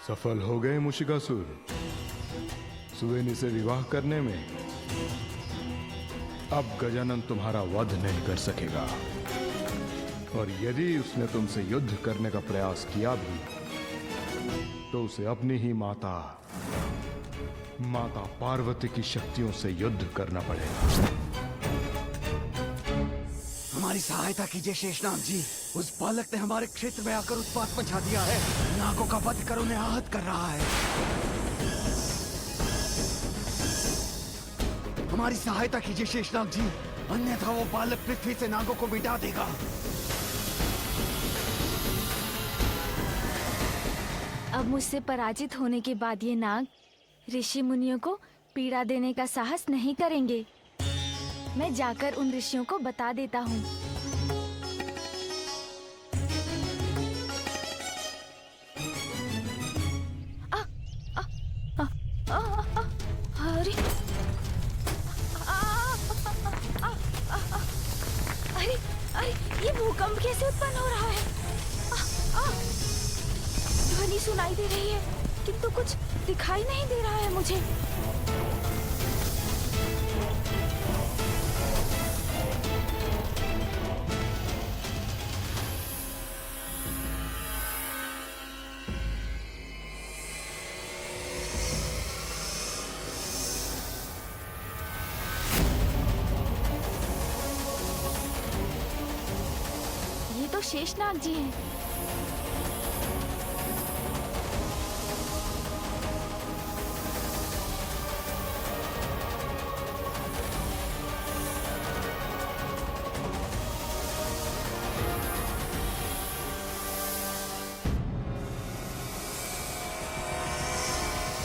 सफल हो गए मुशिकासुर। सुवेनी से विवाह करने में अब गजानन तुम्हारा वध नहीं कर सकेगा, और यदि उसने तुमसे युद्ध करने का प्रयास किया भी तो उसे अपनी ही माता पार्वती की शक्तियों से युद्ध करना पड़ेगा। हमारी सहायता कीजिए शेषनाग जी। उस बालक ने हमारे क्षेत्र में आकर उत्पात मचा दिया है। नागों का वध कर उन्हें आहत कर रहा है। हमारी सहायता कीजिए शेषनाग जी, अन्यथा वो बालक पृथ्वी से नागों को मिटा देगा। अब मुझसे पराजित होने के बाद ये नाग ऋषि मुनियों को पीड़ा देने का साहस नहीं करेंगे। मैं जाकर उन ऋषियों को बता देता हूँ। अरे अरे अरे ये भूकंप कैसे उत्पन्न हो रहा है? ध्वनि सुनाई दे रही है किंतु कुछ दिखाई नहीं दे रहा है मुझे। ये तो शेषनाग जी हैं।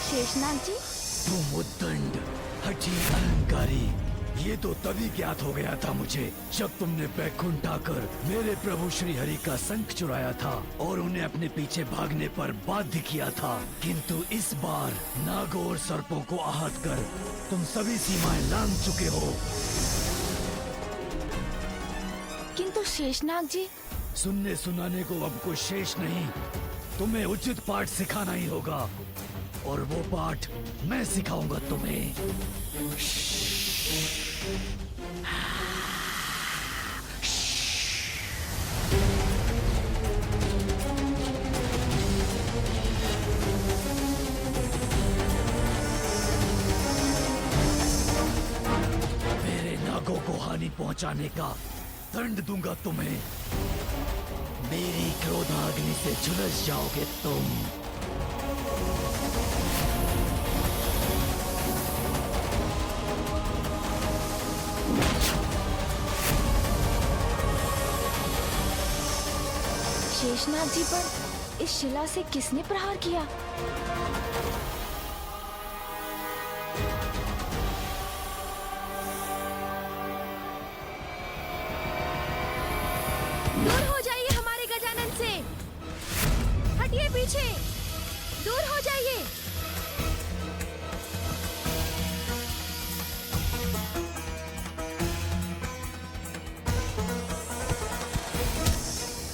शेषनाग जी, तुम उद्दंड हठी अहंकारी, ये तो तभी ज्ञात हो गया था मुझे जब तुमने बैकुंठ आकर मेरे प्रभु श्री हरि का शंख चुराया था और उन्हें अपने पीछे भागने पर बाध्य किया था। किंतु इस बार नागों और सर्पों को आहत कर तुम सभी सीमाएं लांघ चुके हो। किंतु शेषनाग जी, सुनने सुनाने को अब कुछ शेष नहीं, तुम्हें उचित पाठ सिखाना ही होगा, और वो पाठ मैं सिखाऊंगा तुम्हें। मेरे नागों को हानि पहुंचाने का दंड दूंगा तुम्हें। मेरी क्रोधाग्नि से झुलस जाओगे तुम। शेषनाग जी पर इस शिला से किसने प्रहार किया? दूर हो जाइए हमारे गजानन से, हटिए पीछे, दूर हो जाइए।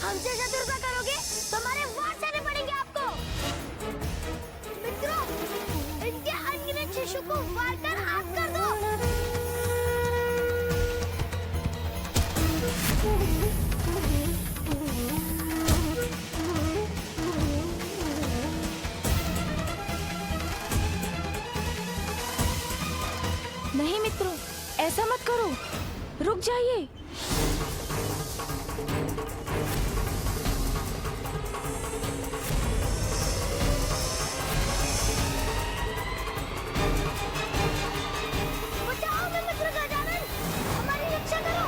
हमसे शत्रुता करोगे तो हमारे वार सहने पड़ेंगे आपको। मित्रों, इनके अनगिनत शिशु को वार कर आग कर दो। नहीं मित्रों, ऐसा मत करो, रुक जाइए। बचाओ मैं मित्र गजानन, हमारी रक्षा करो।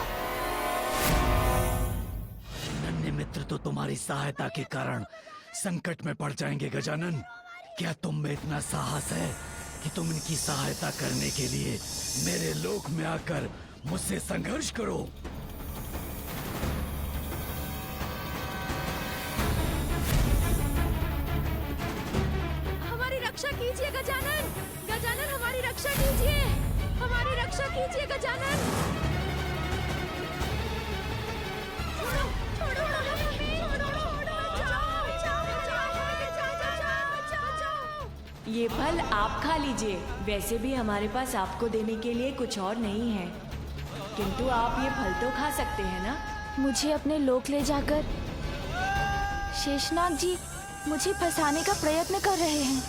नन्हे मित्र तो तुम्हारी सहायता के कारण संकट में पड़ जाएंगे गजानन। क्या तुम में इतना साहस है कि तुम इनकी सहायता करने के लिए मेरे लोक में आकर मुझसे संघर्ष करो? हमारी रक्षा कीजिए गजानन, गजानन हमारी रक्षा कीजिए, हमारी रक्षा कीजिए गजानन। छोड़ो, छोड़ो, छोड़ो, छोड़ो, छोड़ो, बचाओ, बचाओ, बचाओ, बचाओ, बचाओ, बचाओ, ये फल आप खा लीजिए। वैसे भी हमारे पास आपको देने के लिए कुछ और नहीं है, किंतु आप ये फल तो खा सकते हैं ना। मुझे अपने लोक ले जाकर शेषनाग जी मुझे फंसाने का प्रयत्न कर रहे हैं,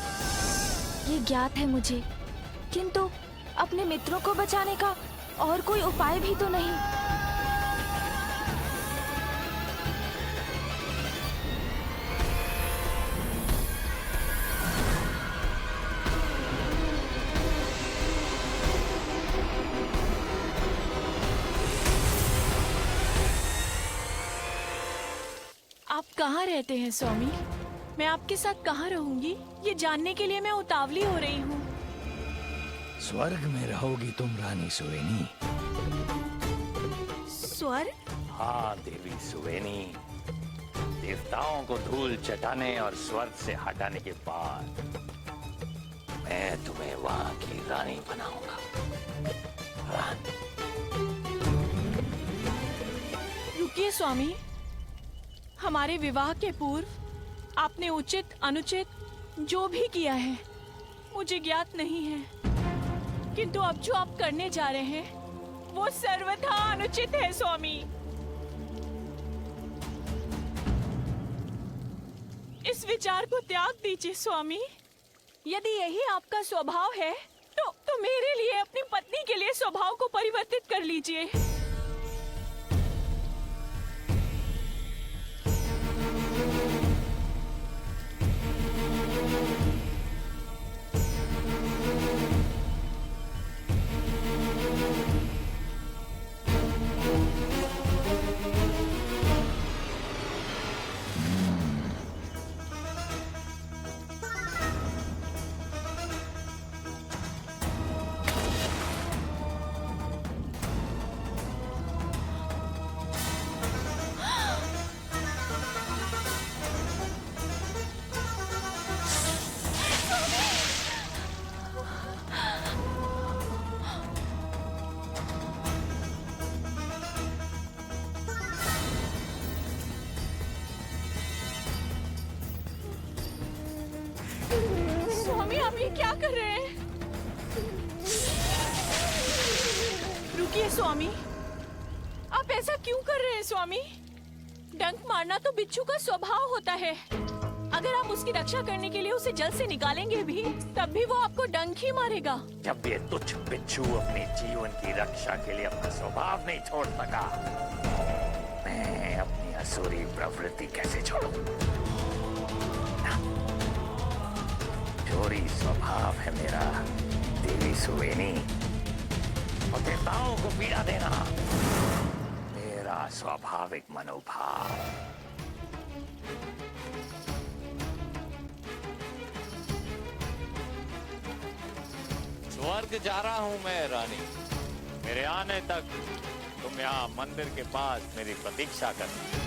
ये ज्ञात है मुझे, किंतु अपने मित्रों को बचाने का और कोई उपाय भी तो नहीं। आप कहाँ रहते हैं स्वामी? मैं आपके साथ कहाँ रहूंगी, ये जानने के लिए मैं उतावली हो रही हूँ। स्वर्ग में रहोगी तुम रानी सुवेनी। स्वर्ग? हाँ देवी सुवेनी, देवताओं को धूल चटाने और स्वर्ग से हटाने के बाद मैं तुम्हें वहां की रानी बनाऊंगा। रानी। रुकिए स्वामी, हमारे विवाह के पूर्व आपने उचित अनुचित जो भी किया है मुझे ज्ञात नहीं है, किंतु अब जो आप करने जा रहे हैं वो सर्वथा अनुचित है स्वामी। इस विचार को त्याग दीजिए स्वामी। यदि यही आपका स्वभाव है तो मेरे लिए अपनी पत्नी के लिए स्वभाव को परिवर्तित कर लीजिए। स्वामी आप ये क्या कर रहे हैं? रुकिए स्वामी, आप ऐसा क्यों कर रहे हैं स्वामी? डंक मारना तो बिच्छू का स्वभाव होता है। अगर आप उसकी रक्षा करने के लिए उसे जल से निकालेंगे भी तब भी वो आपको डंक ही मारेगा। जब ये तुच्छ बिच्छू अपने जीवन की रक्षा के लिए अपना स्वभाव नहीं छोड़ सका, मैं अपनी असुरी प्रवृत्ति कैसे छोड़ूं? चोरी स्वभाव है मेरा देवी सुवेनी, और देवताओं को पीड़ा देना मेरा स्वाभाविक मनोभाव। स्वर्ग जा रहा हूं मैं रानी। मेरे आने तक तुम यहाँ मंदिर के पास मेरी प्रतीक्षा करना।